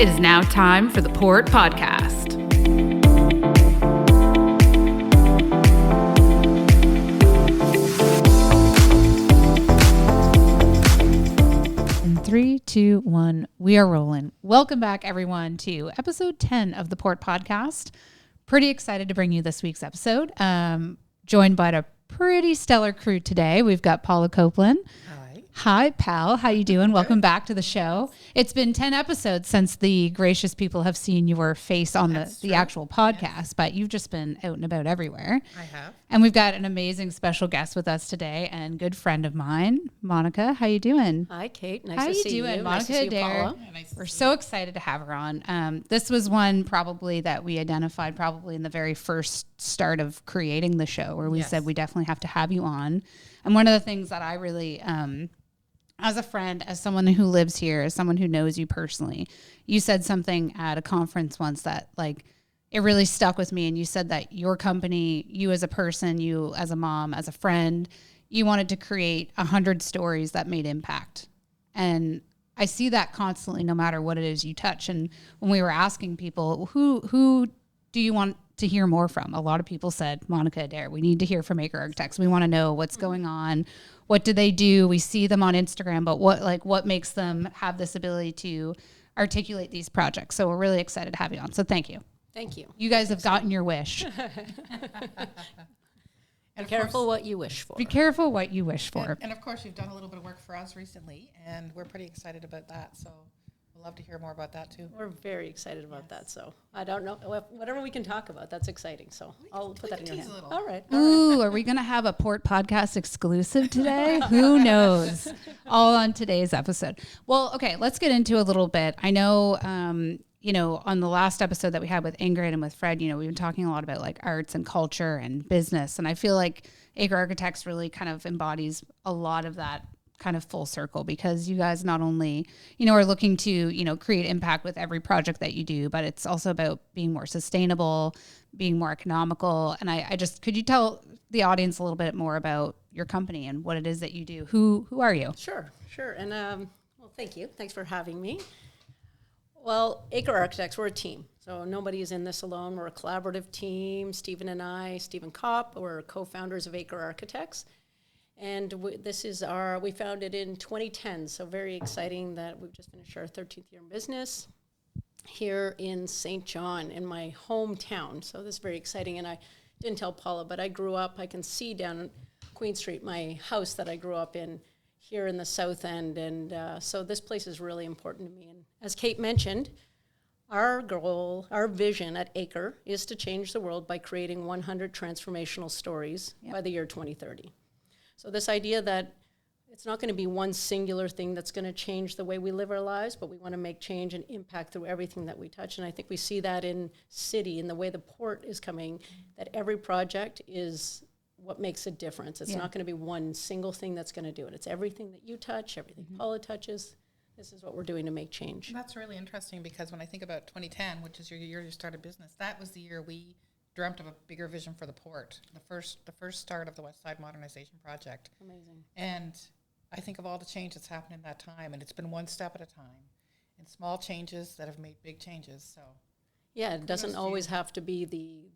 It is now time for the Port Podcast. In 3, 2, 1, we are rolling. Welcome back, everyone, to episode 10 of the Port Podcast. Pretty excited to bring you this week's episode. Joined by a pretty stellar crew today. We've got Paula Copeland. Hi, pal. How you doing? Welcome back to the show. It's been 10 episodes since the gracious people have seen your face on the actual podcast, but you've just been out and about everywhere. I have. And we've got an amazing special guest with us today and good friend of mine, Monica. How you doing? Hi, Cait. Nice How to you see doing? you. Monica Nice to see you, Adair. Paula. We're so excited to have her on. This was one probably that we identified probably in the very first start of creating the show where we said we definitely have to have you on. And one of the things that I really... as a friend, as someone who lives here, as someone who knows you personally, you said something at a conference once that like it really stuck with me. And you said that your company, you as a person, you as a mom, as a friend, you wanted to create 100 stories that made impact. And I see that constantly, no matter what it is you touch. And when we were asking people, who do you want to hear more from? A lot of people said, Monica Adair. We need to hear from Acre Architects. We want to know what's going on. What do they do? We see them on Instagram, but what makes them have this ability to articulate these projects? So we're really excited to have you on. So thank you. Thank you. You guys have gotten your wish. Be careful what you wish for. Be careful what you wish for. And of course, you've done a little bit of work for us recently, and we're pretty excited about that. So we'll love to hear more about that too. We're very excited about that. So I don't know. Whatever we can talk about, that's exciting. So I'll put that in your hand. All right. Ooh, are we going to have a Port Podcast exclusive today? Who knows? All on today's episode. Well, okay, let's get into a little bit. I know, on the last episode that we had with Ingrid and with Fred, we've been talking a lot about like arts and culture and business. And I feel like Acre Architects really kind of embodies a lot of that kind of full circle, because you guys not only, are looking to, create impact with every project that you do, but it's also about being more sustainable, being more economical. And I just, could you tell the audience a little bit more about your company and what it is that you do? Who are you? Sure. And, well, thank you. Thanks for having me. Well, Acre Architects, we're a team. So nobody is in this alone. We're a collaborative team. Stephen and I, Stephen Kopp, we're co-founders of Acre Architects. And we founded in 2010, so very exciting that we've just finished our 13th year in business here in St. John, in my hometown. So this is very exciting, and I didn't tell Paula, but I grew up, I can see down Queen Street, my house that I grew up in here in the South End, and so this place is really important to me. And as Cait mentioned, our goal, our vision at Acre is to change the world by creating 100 transformational stories by the year 2030. So this idea that it's not going to be one singular thing that's going to change the way we live our lives, but we want to make change and impact through everything that we touch. And I think we see that in city, in the way the port is coming, that every project is what makes a difference. It's not going to be one single thing that's going to do it. It's everything that you touch, everything Paula touches. This is what we're doing to make change. That's really interesting, because when I think about 2010, which is your year you started business, that was the year we dreamt of a bigger vision for the port, the first start of the West Side Modernization Project. Amazing. And I think of all the change that's happened in that time, and it's been one step at a time, and small changes that have made big changes. So yeah, it doesn't always have to be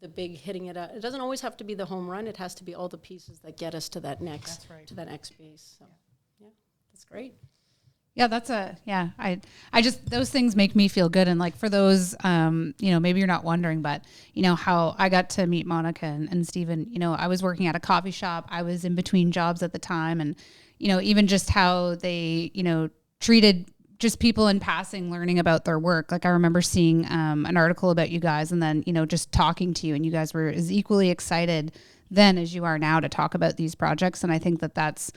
the big hitting it out. It doesn't always have to be the home run. It has to be all the pieces that get us to that next base. So yeah, that's great. Yeah, I just, those things make me feel good. And like for those, maybe you're not wondering, but how I got to meet Monica and Stephen, I was working at a coffee shop. I was in between jobs at the time. And, even just how they, treated just people in passing, learning about their work. Like I remember seeing an article about you guys and then, just talking to you, and you guys were as equally excited then as you are now to talk about these projects. And I think that that's,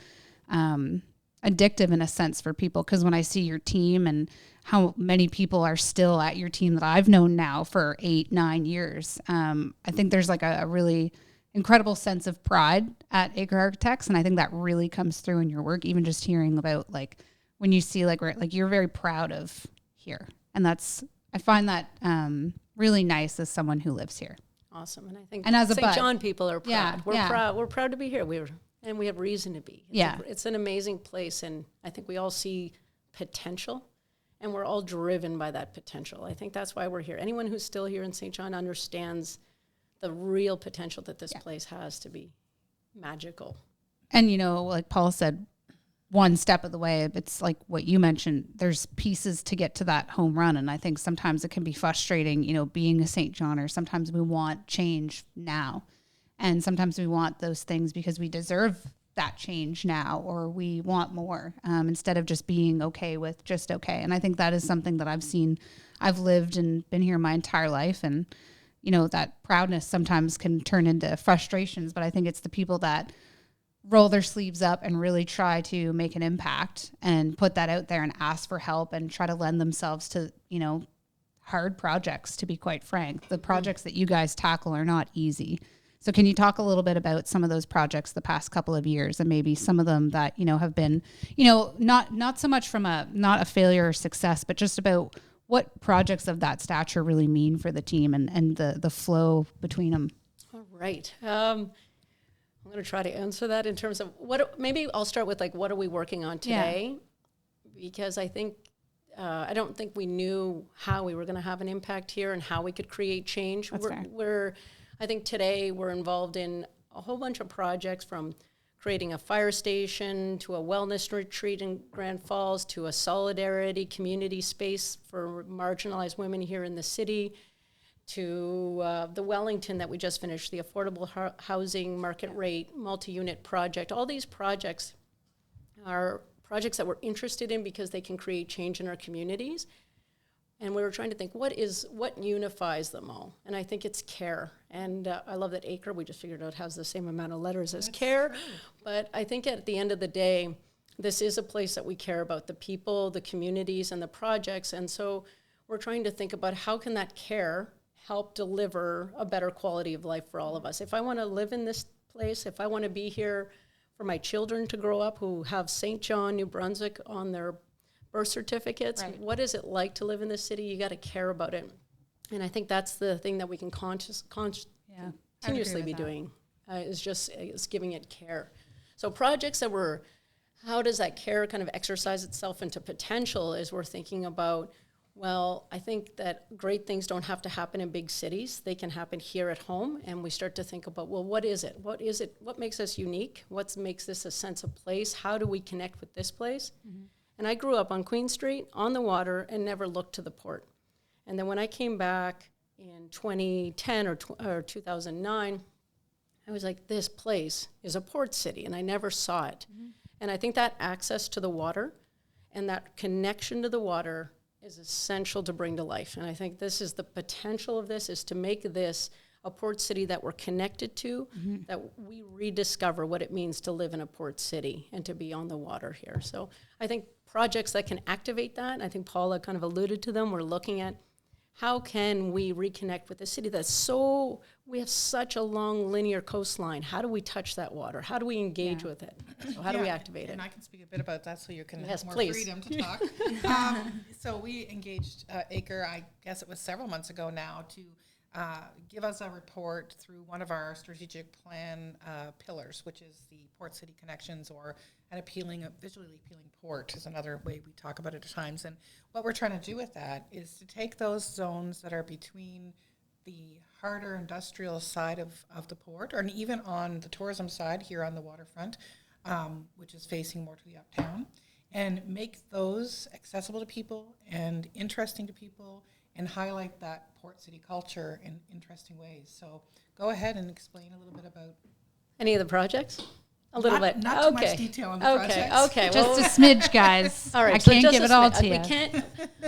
addictive in a sense for people, because when I see your team and how many people are still at your team that I've known now for 8-9 years, I think there's like a really incredible sense of pride at Acre Architects, and I think that really comes through in your work. Even just hearing about like when you see like you're very proud of here, and I find that really nice as someone who lives here. Awesome, and I think and as a St. John people are proud. Yeah, proud. We're proud to be here. And we have reason to be. It's an amazing place, and I think we all see potential And we're all driven by that potential. I think that's why we're here. Anyone who's still here in St. John understands the real potential that this place has to be magical. And, like Paula said, one step of the way, it's like what you mentioned, there's pieces to get to that home run. And I think sometimes it can be frustrating, being a St. Johner. Sometimes we want change now. And sometimes we want those things because we deserve that change now, or we want more, instead of just being okay with just okay. And I think that is something that I've seen. I've lived and been here my entire life. And, that proudness sometimes can turn into frustrations. But I think it's the people that roll their sleeves up and really try to make an impact and put that out there and ask for help and try to lend themselves to, hard projects, to be quite frank. The projects that you guys tackle are not easy. So can you talk a little bit about some of those projects the past couple of years, and maybe some of them that, have been, not so much from not a failure or success, but just about what projects of that stature really mean for the team and the flow between them? All right. I'm going to try to answer that in terms of maybe I'll start with what are we working on today? Yeah. Because I think, I don't think we knew how we were going to have an impact here and how we could create change. I think today we're involved in a whole bunch of projects, from creating a fire station to a wellness retreat in Grand Falls to a solidarity community space for marginalized women here in the city, to the Wellington that we just finished, the affordable housing market rate multi-unit project. All these projects are projects that we're interested in because they can create change in our communities. And we were trying to think, what unifies them all? And I think it's care. And I love that Acre, we just figured out, has the same amount of letters as care. True. But I think at the end of the day, this is a place that we care about the people, the communities, and the projects. And so we're trying to think about how can that care help deliver a better quality of life for all of us. If I want to live in this place, if I want to be here for my children to grow up who have St. John, New Brunswick on their birth certificates, right. What is it like to live in this city? You got to care about it. And I think that's the thing that we can continuously be doing, is giving it care. So projects that how does that care kind of exercise itself into potential, is we're thinking about, well, I think that great things don't have to happen in big cities. They can happen here at home. And we start to think about, well, what is it? What is it? What makes us unique? What makes this a sense of place? How do we connect with this place? Mm-hmm. And I grew up on Queen Street, on the water, and never looked to the port. And then when I came back in 2010 or 2009, I was like, this place is a port city, and I never saw it. Mm-hmm. And I think that access to the water and that connection to the water is essential to bring to life. And I think this is the potential of this, is to make this a port city that we're connected to, mm-hmm. that we rediscover what it means to live in a port city and to be on the water here. So I think projects that can activate that, I think Paula kind of alluded to them, we're looking at how can we reconnect with a city we have such a long linear coastline. How do we touch that water? How do we engage with it? So how do we activate it? And I can speak a bit about that so you can have more please. freedom to talk. So we engaged Acre, I guess it was several months ago now, to give us a report through one of our strategic plan pillars, which is the Port City Connections, or an visually appealing port is another way we talk about it at times. And what we're trying to do with that is to take those zones that are between the harder industrial side of the port, or even on the tourism side here on the waterfront, which is facing more to the uptown, and make those accessible to people and interesting to people, and highlight that port city culture in interesting ways. So go ahead and explain a little bit about any of the projects. A little bit. Not too much detail on the projects. Okay. Just a smidge, guys. All right. I can't give it all to you. We can't.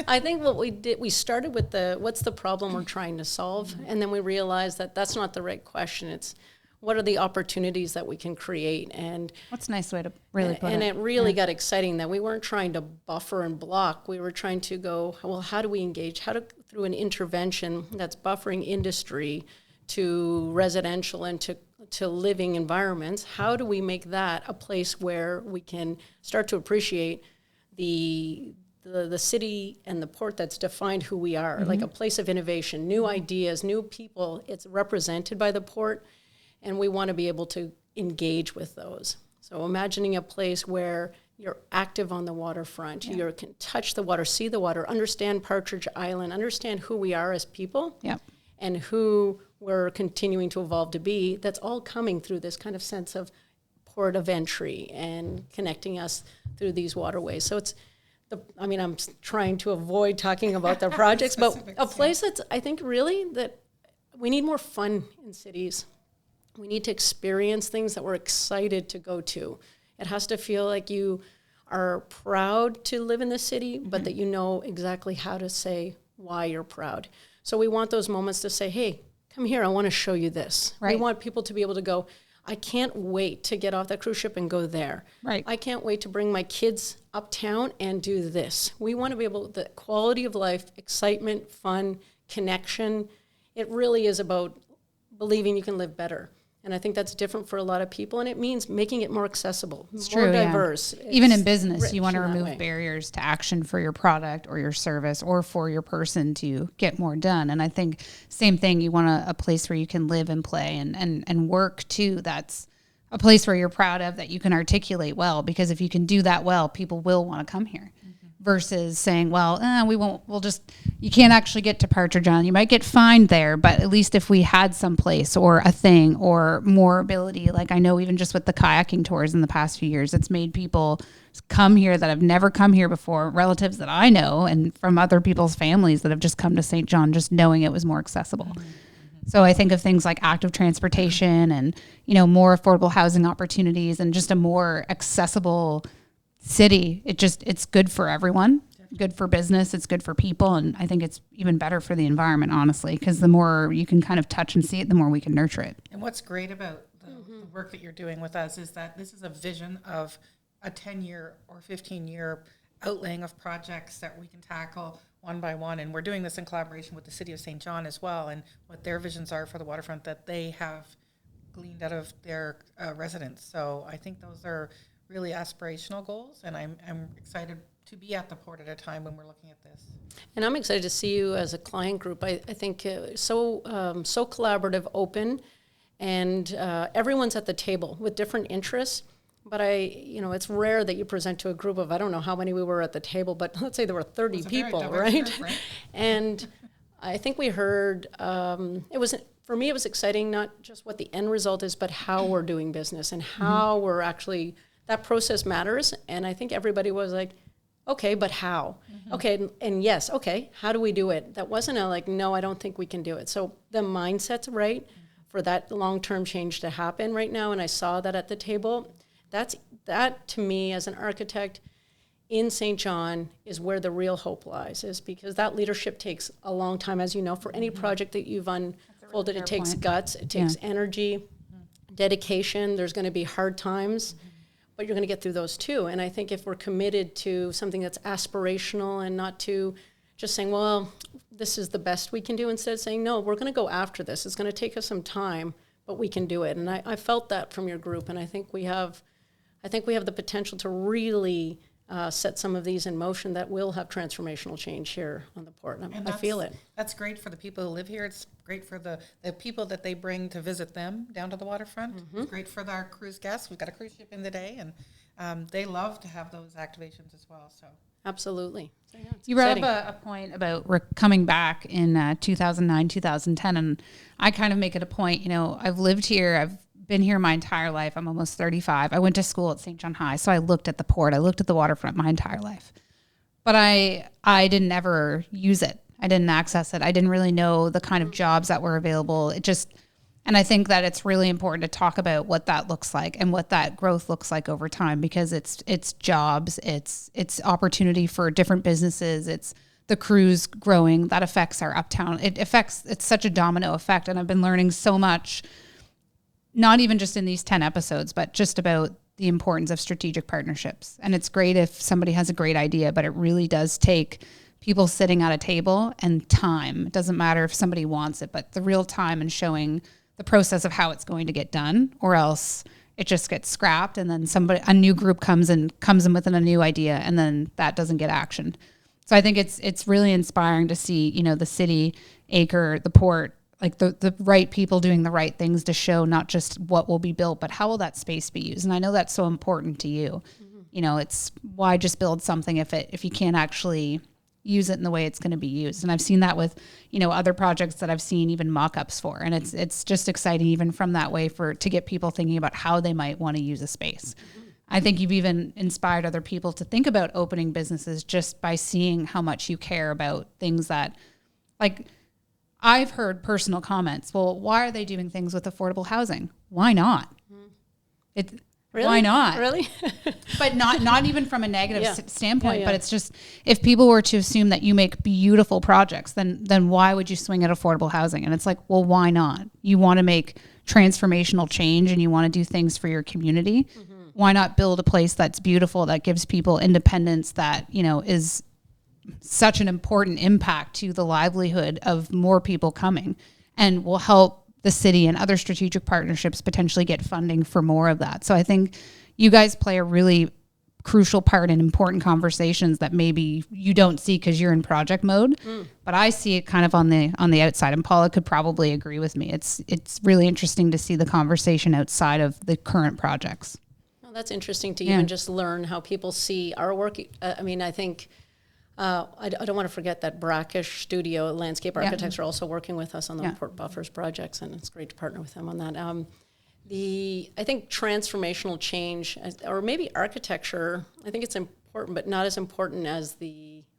I think what we did, we started with what's the problem we're trying to solve, mm-hmm. and then we realized that that's not the right question. It's what are the opportunities that we can create, and what's a nice way to really put it. And it really got exciting that we weren't trying to buffer and block. We were trying to go, well, how do we engage? Through an intervention that's buffering industry to residential and to living environments, how do we make that a place where we can start to appreciate the city and the port that's defined who we are, mm-hmm. like a place of innovation, new ideas, new people. It's represented by the port, and we want to be able to engage with those. So imagining a place where you're active on the waterfront. You can touch the water, see the water, understand Partridge Island, understand who we are as people and who we're continuing to evolve to be. That's all coming through this kind of sense of port of entry and connecting us through these waterways. So it's, I'm trying to avoid talking about the projects, but a place that's, I think, really that we need more fun in cities. We need to experience things that we're excited to go to. It has to feel like you are proud to live in the city, but that you know exactly how to say why you're proud. So we want those moments to say, hey, come here, I want to show you this. Right. We want people to be able to go, I can't wait to get off that cruise ship and go there. Right. I can't wait to bring my kids uptown and do this. We want to be able, the quality of life, excitement, fun, connection. It really is about believing you can live better. And I think that's different for a lot of people, and it means making it more accessible, more diverse. Yeah. Even in business, you want to remove barriers to action for your product or your service or for your person to get more done. And I think same thing, you want a place where you can live and play and work too. That's a place where you're proud of, that you can articulate well, because if you can do that well, people will want to come here. Versus saying, well, you can't actually get to Partridge Island. You might get fined there, but at least if we had some place or a thing or more ability, like I know even just with the kayaking tours in the past few years, it's made people come here that have never come here before, relatives that I know, and from other people's families that have just come to St. John, just knowing it was more accessible. So I think of things like active transportation and, more affordable housing opportunities and just a more accessible city. It's good for everyone, good for business, it's good for people, and I think it's even better for the environment, honestly, because the more you can kind of touch and see it, the more we can nurture it. And what's great about the work that you're doing with us is that this is a vision of a 10-year or 15-year outlaying of projects that we can tackle one by one, and we're doing this in collaboration with the City of St. John as well, and what their visions are for the waterfront that they have gleaned out of their residents. So I think those are really aspirational goals, and I'm excited to be at the port at a time when we're looking at this. And I'm excited to see you as a client group. I think so collaborative, open, and everyone's at the table with different interests. But it's rare that you present to a group of, I don't know how many we were at the table, but let's say there were 30 people, right? And I think we heard, for me, it was exciting, not just what the end result is, but how we're doing business and how we're actually, that process matters. And I think everybody was like, okay, but how? Okay, and yes, okay, how do we do it? That wasn't no, I don't think we can do it. So the mindset's right for that long-term change to happen right now, and I saw that at the table. That to me, as an architect in St. John, is where the real hope lies, is because that leadership takes a long time, as you know, for any project that you've unfolded. It takes guts, it takes energy, dedication. There's going to be hard times. But you're going to get through those too. And I think if we're committed to something that's aspirational and not to just saying, well, this is the best we can do, instead of saying, no, we're going to go after this. It's going to take us some time, but we can do it. And I felt that from your group. And I think we have the potential to really set some of these in motion that will have transformational change here on the port. And I feel it. That's great for the people who live here. It's great for the people that they bring to visit them down to the waterfront. It's great for our cruise guests. We've got a cruise ship in the day, and they love to have those activations as well. So absolutely. So, yeah, you brought up a point about coming back in 2009, 2010, and I kind of make it a point, I've lived here, I've been here my entire life. I'm almost 35. I went to school at St. John High, so I looked at the port. I looked at the waterfront my entire life. But I didn't ever use it. I didn't access it. I didn't really know the kind of jobs that were available. And I think that it's really important to talk about what that looks like and what that growth looks like over time, because it's jobs, it's opportunity for different businesses, it's the cruise growing that affects our uptown. It's such a domino effect. And I've been learning so much, not even just in these 10 episodes, but just about the importance of strategic partnerships. And it's great if somebody has a great idea, but it really does take people sitting at a table and time. It doesn't matter if somebody wants it, but the real time and showing the process of how it's going to get done, or else it just gets scrapped. And then a new group comes in with a new idea, and then that doesn't get actioned. So I think it's really inspiring to see, the city, Acre, the port, like the right people doing the right things to show not just what will be built, but how will that space be used. And I know that's so important to you. it's why just build something if you can't actually use it in the way it's going to be used. And I've seen that with, other projects that I've seen even mock-ups for. And it's just exciting even from that way to get people thinking about how they might want to use a space. I think you've even inspired other people to think about opening businesses just by seeing how much you care about things that, like, I've heard personal comments. Well, why are they doing things with affordable housing? Why not? Really? Why not? Really? But not even from a negative standpoint, Yeah. but it's just, if people were to assume that you make beautiful projects, then why would you swing at affordable housing? And it's like, well, why not? You want to make transformational change and you want to do things for your community. Why not build a place that's beautiful, that gives people independence, that, is such an important impact to the livelihood of more people coming, and will help the city and other strategic partnerships potentially get funding for more of that. So I think you guys play a really crucial part in important conversations that maybe you don't see because you're in project mode, but I see it kind of on the outside, and Paula could probably agree with me. It's really interesting to see the conversation outside of the current projects. Well, that's interesting to even just learn how people see our work. I think I don't want to forget that Brackish Studio Landscape Architects are also working with us on the Port Buffers projects, and it's great to partner with them on that. I think transformational change, or maybe architecture, I think it's important, but not as important as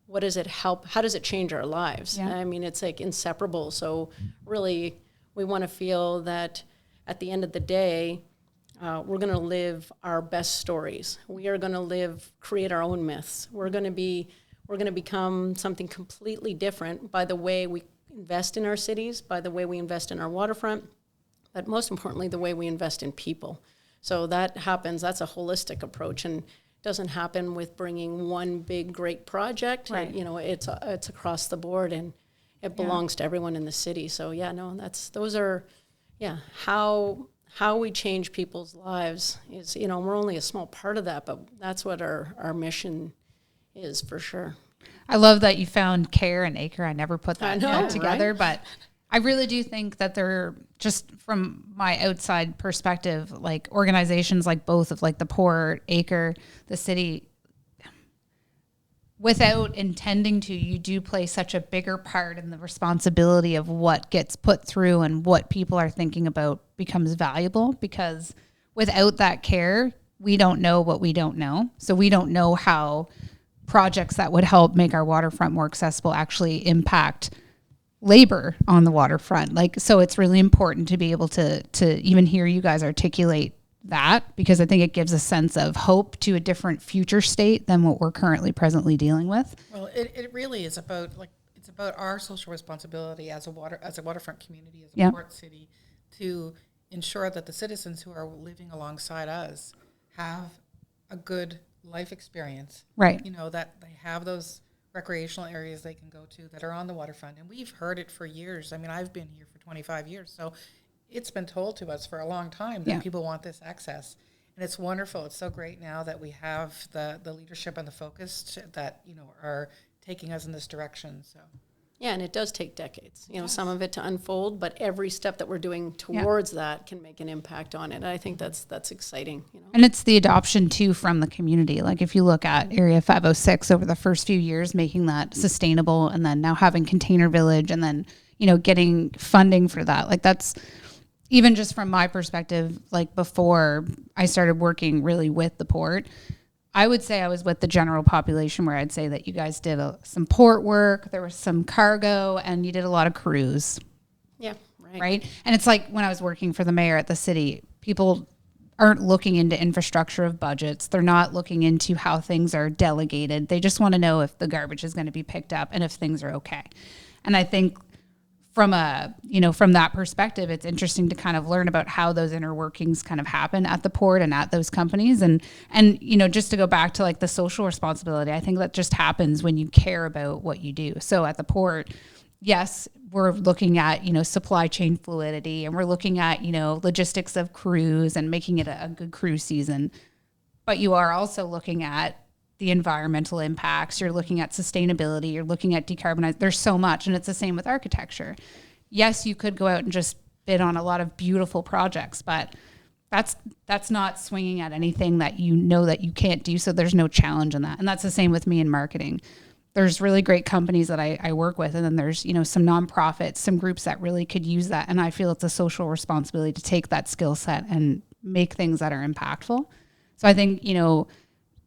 what does it help? How does it change our lives? Yeah. I mean, it's like inseparable. So really, we want to feel that at the end of the day, we're going to live our best stories. We are going to create our own myths. We're going to become something completely different by the way we invest in our cities, by the way we invest in our waterfront, but most importantly, the way we invest in people. So that's a holistic approach, and doesn't happen with bringing one big, great project. Right. It's across the board, and it belongs to everyone in the city. So how we change people's lives is, we're only a small part of that, but that's what our mission is for sure. I love that you found CARE and Acre. I never put that together, right? But I really do think that they're, just from my outside perspective, like organizations like both of like the Port, Acre, the city, without intending to, you do play such a bigger part in the responsibility of what gets put through and what people are thinking about becomes valuable, because without that care, we don't know what we don't know. So we don't know how projects that would help make our waterfront more accessible actually impact labor on the waterfront. So it's really important to be able to even hear you guys articulate that, because I think it gives a sense of hope to a different future state than what we're currently presently dealing with. Well, it really is about it's about our social responsibility as a waterfront community, as a port city, to ensure that the citizens who are living alongside us have a good life experience. Right. That they have those recreational areas they can go to that are on the waterfront. And we've heard it for years. I mean, I've been here for 25 years, so it's been told to us for a long time that people want this access. And it's wonderful. It's so great now that we have the leadership and the focus that, are taking us in this direction. So. Yeah, and it does take decades, some of it to unfold, but every step that we're doing towards that can make an impact on it. And I think that's exciting. And it's the adoption too from the community. Like if you look at Area 506 over the first few years, making that sustainable, and then now having Container Village, and then, getting funding for that. Like that's, even just from my perspective, like before I started working really with the port, I would say I was with the general population, where I'd say that you guys did some port work, there was some cargo, and you did a lot of cruise. Yeah, right. And it's like when I was working for the mayor at the city, people aren't looking into infrastructure of budgets. They're not looking into how things are delegated. They just want to know if the garbage is going to be picked up and if things are okay. And I think from that perspective, it's interesting to kind of learn about how those inner workings kind of happen at the port and at those companies. And just to go back to like the social responsibility, I think that just happens when you care about what you do. So at the port, yes, we're looking at, supply chain fluidity, and we're looking at, logistics of cruise and making it a good cruise season. But you are also looking at the environmental impacts, you're looking at sustainability, you're looking at decarbonize. There's so much, and it's the same with architecture. Yes, you could go out and just bid on a lot of beautiful projects, but that's not swinging at anything that you know that you can't do. So there's no challenge in that. And that's the same with me in marketing. There's really great companies that I work with, and then there's, you know, some nonprofits, some groups that really could use that. And I feel it's a social responsibility to take that skill set and make things that are impactful. So I think, you know,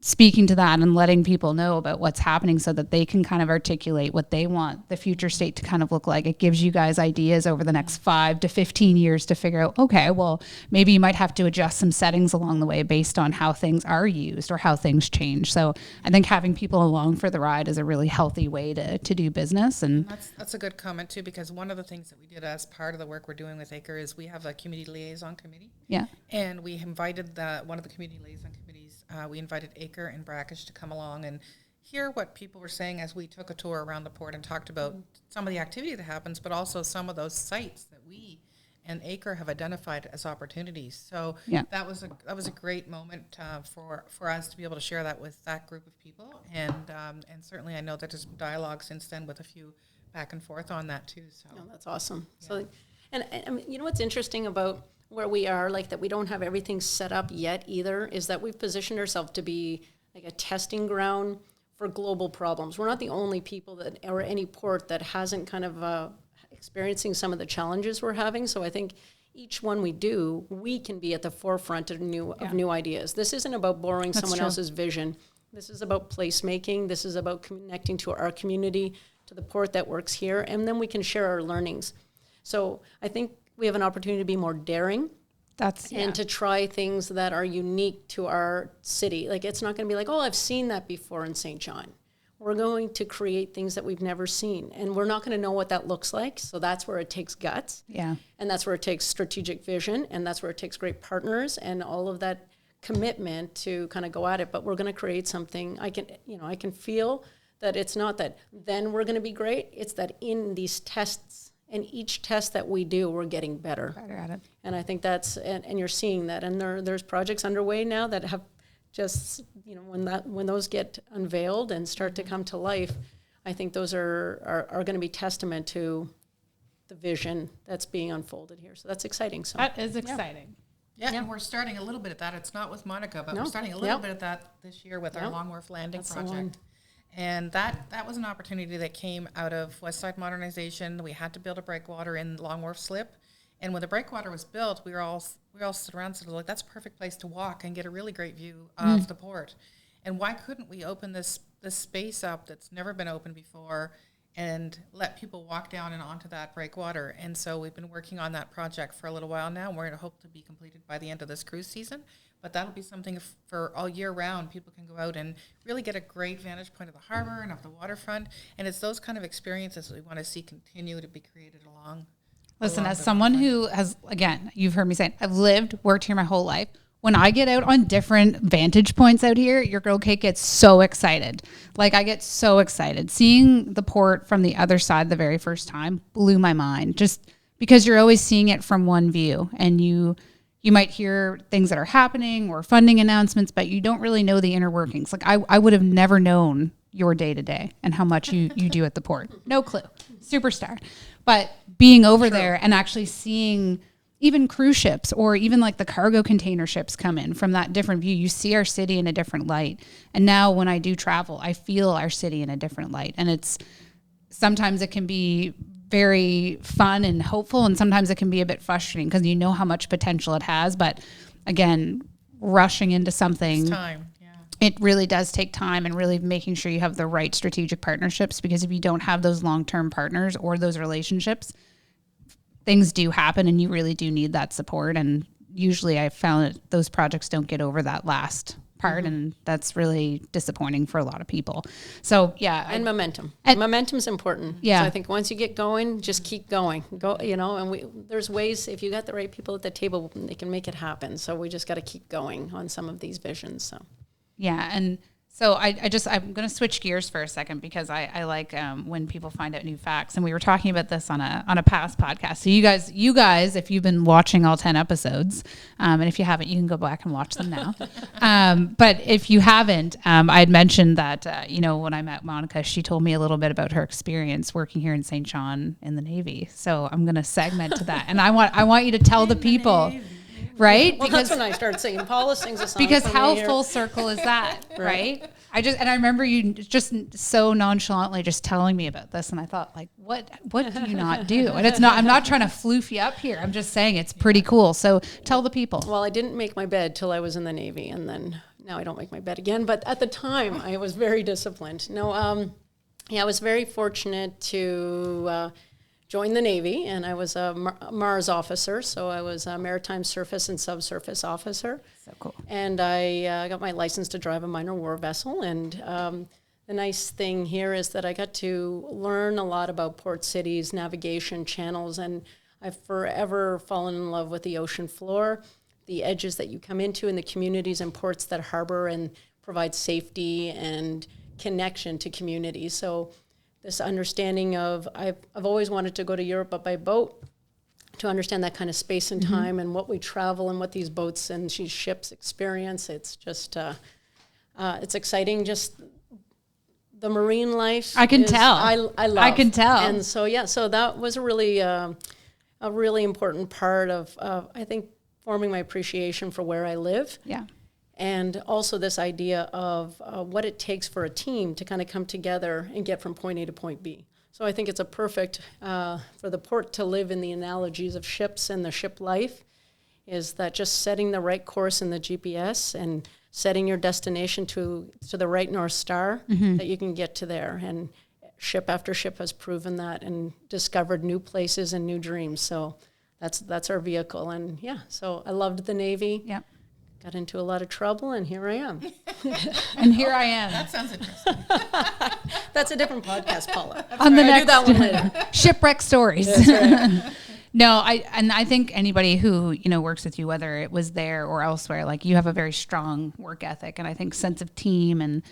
speaking to that and letting people know about what's happening so that they can kind of articulate what they want the future state to kind of look like. It gives you guys ideas over the next 5 to 15 years to figure out, okay, well, maybe you might have to adjust some settings along the way based on how things are used or how things change. So I think having people along for the ride is a really healthy way to do business. And that's a good comment too, because one of the things that we did as part of the work we're doing with Acre is we have a community liaison committee. Yeah. And we invited one of the community liaison committees, we invited Acre and Brackish to come along and hear what people were saying as we took a tour around the port and talked about some of the activity that happens, but also some of those sites that we and Acre have identified as opportunities. So that was a great moment for us to be able to share that with that group of people, and certainly I know that there's dialogue since then with a few back and forth on that too. So that's awesome. Yeah. So, and I mean, you know what's interesting about where we are, like that we don't have everything set up yet either, is that we've positioned ourselves to be like a testing ground for global problems. We're not the only people that, or any port that hasn't kind of experiencing some of the challenges we're having. So I think each one we do, we can be at the forefront of new ideas. This isn't about borrowing someone else's vision. This is about placemaking. This is about connecting to our community, to the port that works here, and then we can share our learnings. So I think we have an opportunity to be more daring and to try things that are unique to our city. Like, it's not going to be like, oh, I've seen that before in St. John. We're going to create things that we've never seen, and we're not going to know what that looks like. So that's where it takes guts. Yeah. And that's where it takes strategic vision, and that's where it takes great partners and all of that commitment to kind of go at it. But we're going to create something. I can feel that it's not that then we're going to be great. It's that in these tests, and each test that we do, we're getting better at it. And I think that's, and you're seeing that. And there's projects underway now that have just, you know, when those get unveiled and start to come to life, I think those are going to be testament to the vision that's being unfolded here. So that's exciting. So that is exciting. Yeah, and we're starting a little bit of that. It's not with Monica, but we're starting a little bit of that this year with our Long Wharf Landing project. And that was an opportunity that came out of West Side modernization. We had to build a breakwater in Long Wharf Slip. And when the breakwater was built, we all stood around and said, like, that's a perfect place to walk and get a really great view of the port. And why couldn't we open this space up that's never been opened before and let people walk down and onto that breakwater? And so we've been working on that project for a little while now, and we're going to hope to be completed by the end of this cruise season. But that'll be something for all year round. People can go out and really get a great vantage point of the harbor and of the waterfront. And it's those kind of experiences that we want to see continue to be created along. Listen, as someone who has, again, you've heard me say, I've lived, worked here my whole life. When I get out on different vantage points out here, your girl Cait gets so excited. Like, I get so excited. Seeing the port from the other side the very first time blew my mind, just because you're always seeing it from one view, and you might hear things that are happening or funding announcements, but you don't really know the inner workings. Like, I would have never known your day-to-day and how much you do at the port. No clue. Superstar. But being over there and actually seeing even cruise ships or even like the cargo container ships come in from that different view, you see our city in a different light. And now when I do travel, I feel our city in a different light. And sometimes it can be very fun and hopeful, and sometimes it can be a bit frustrating because you know how much potential it has. But again, rushing into something, it's time. It really does take time, and really making sure you have the right strategic partnerships, because if you don't have those long-term partners or those relationships, things do happen, and you really do need that support. And usually I found that those projects don't get over that last part, and that's really disappointing for a lot of people. So and momentum. Momentum's important. Yeah. So I think once you get going, just keep going. Go, and there's ways, if you got the right people at the table, they can make it happen. So we just got to keep going on some of these visions. So yeah, and so I'm going to switch gears for a second, because I like when people find out new facts, and we were talking about this on a past podcast. So you guys, if you've been watching all 10 episodes, and if you haven't, you can go back and watch them now. But if you haven't, I had mentioned that when I met Monica, she told me a little bit about her experience working here in St. John in the Navy. So I'm going to segment to that, and I want you to tell the people. right? Well, that's when I started singing. Paula sings a song. Because for how me here. full circle is that, right? I remember you just so nonchalantly just telling me about this, and I thought, like, what do you not do? And I'm not trying to floof you up here. I'm just saying it's pretty cool. So tell the people. Well, I didn't make my bed till I was in the Navy, and then now I don't make my bed again. But at the time, I was very disciplined. No, I was very fortunate to join the Navy, and I was a Mars officer, so I was a maritime surface and subsurface officer. So cool. And I got my license to drive a minor war vessel, and the nice thing here is that I got to learn a lot about port cities, navigation channels, and I've forever fallen in love with the ocean floor, the edges that you come into, and the communities and ports that harbor and provide safety and connection to communities. So this understanding of, I've always wanted to go to Europe, but by boat, to understand that kind of space and time and what we travel and what these boats and these ships experience. It's just, it's exciting. Just the marine life. I can tell. I love. I can tell. And so, so that was a really important part of, I think, forming my appreciation for where I live. Yeah. And also this idea of what it takes for a team to kind of come together and get from point A to point B. So I think it's a perfect, for the port to live in the analogies of ships and the ship life, is that just setting the right course in the GPS and setting your destination to the right North Star, that you can get to there. And ship after ship has proven that and discovered new places and new dreams. So that's our vehicle. And so I loved the Navy. Yeah. Got into a lot of trouble, and here I am. And here I am. That sounds interesting. That's a different podcast, Paula. On the I next do that one later. Shipwreck stories. That's right. No, I think anybody who, works with you, whether it was there or elsewhere, like, you have a very strong work ethic, and I think sense of team and,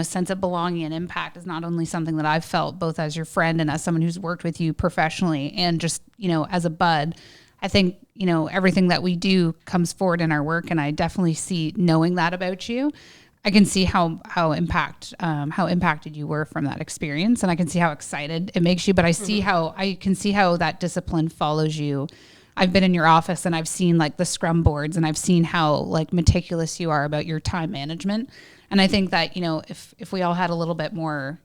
sense of belonging and impact is not only something that I've felt both as your friend and as someone who's worked with you professionally and just, as a bud. I think, everything that we do comes forward in our work, and I definitely see, knowing that about you, I can see how impacted you were from that experience, and I can see how excited it makes you. But I can see how that discipline follows you. I've been in your office, and I've seen, like, the scrum boards, and I've seen how, like, meticulous you are about your time management. And I think that, if we all had a little bit more,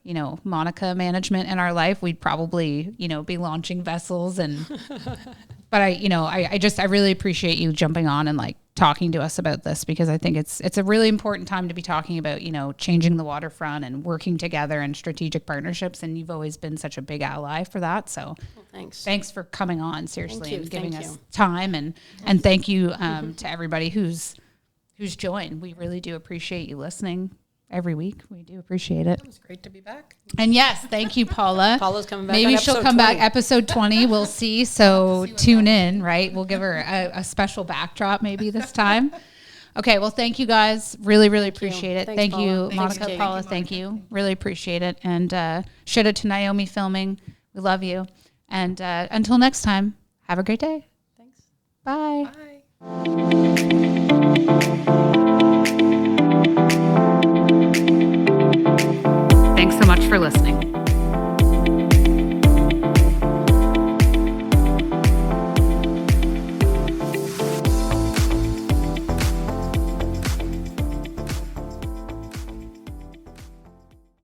Monica management in our life, we'd probably, be launching vessels. And but I really appreciate you jumping on and, like, talking to us about this, because I think it's a really important time to be talking about, changing the waterfront and working together and strategic partnerships. And you've always been such a big ally for that. So thanks for coming on, seriously, and giving us time. And thank you to everybody who's joined. We really do appreciate you listening every week. We do appreciate it. It was great to be back. And yes, thank you, Paula. Paula's coming back. Maybe on she'll episode come 20. back episode 20. We'll see. So tune in, right? We'll give her a special backdrop maybe this time. Okay. Well, thank you guys. Really, really appreciate it. Thanks, Thank Paula. you, Thanks, Monica, Cait. Paula. Thank you. Really appreciate it. And shout out to Naomi Filming. We love you. And until next time, have a great day. Thanks. Bye. Bye.